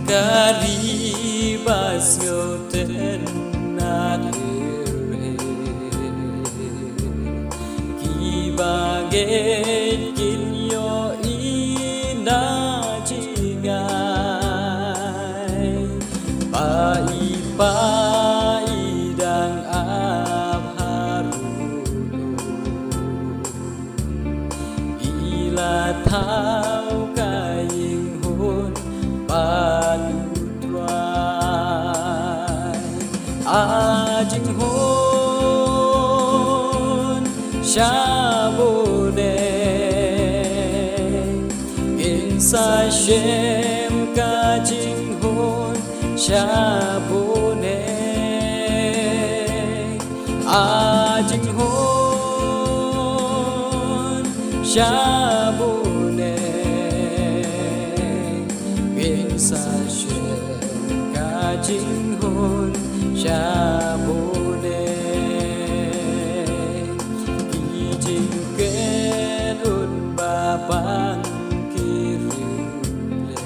Karibas ngoten nadir Kibaget kinyo ina jingay Pai-pai-dang abharulo Ila tau kaying hun Padutray Ajing hun Shabune Insai shem kajing hun Shabune Ajing hun Shabune Sashem kajing hun Shabune Kijing kenun babang kirimle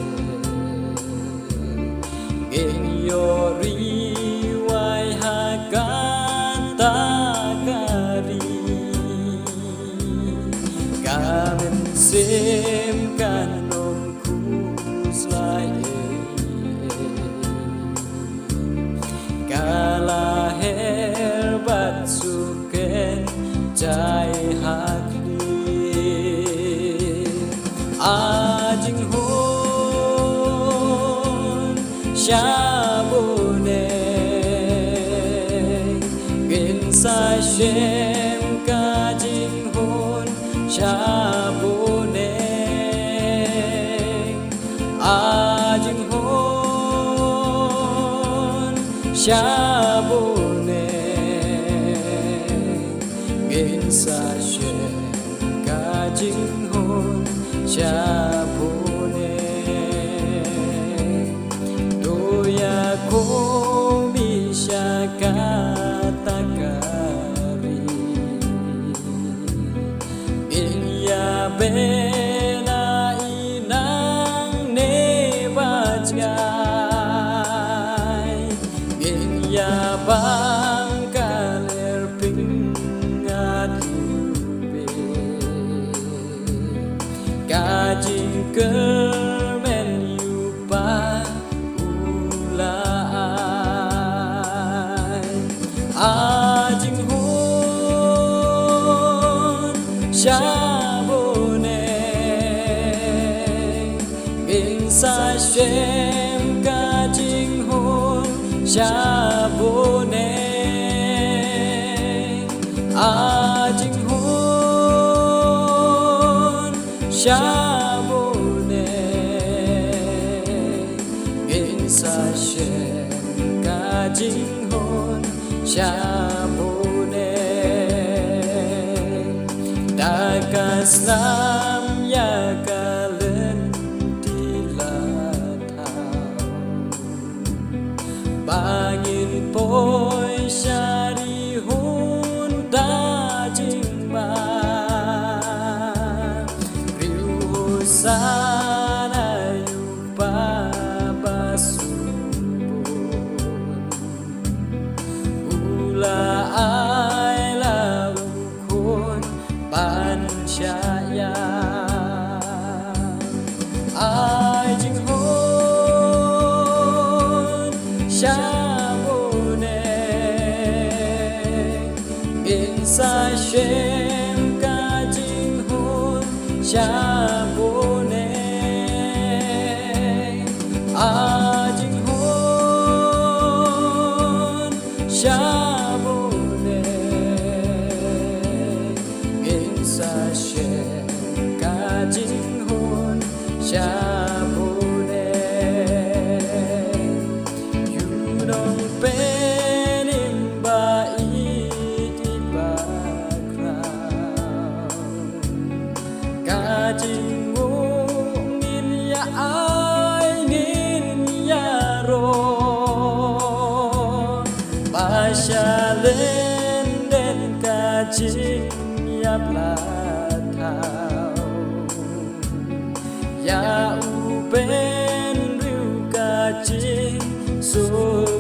Genyori wai hakata kari Kamen sem kanom Kala herbat suken jai hakli Ajing hun Shabune Ginsai shem kajing hun Shabune Ajing hun Shabune Ginsai shem kajing hun Shabune Doya komi syakatakari Inya bena inang nebajgai Inya bang kaler pingadube Kajing kermen yupa ulai Ajing hun Shabune Ginsai shem kajing hun Shabune Ajing hun Shabune Ginsai shem kajing hun Shabune Dakas lam ya kalen dilatau Bangin poi syari hun dajing ma Riusana yupa basumpun Ula ai laukun pansyaya Ajing hun Shabune Ginsai shem kajing hun Shabune Ajing hun Shabune Ginsai shem kajing hun Shabune Yunong penimba iti background Kajing ngin ya ay ngin ya ro Pasyalen den kajing ya platau Ya uben riu kajing rồi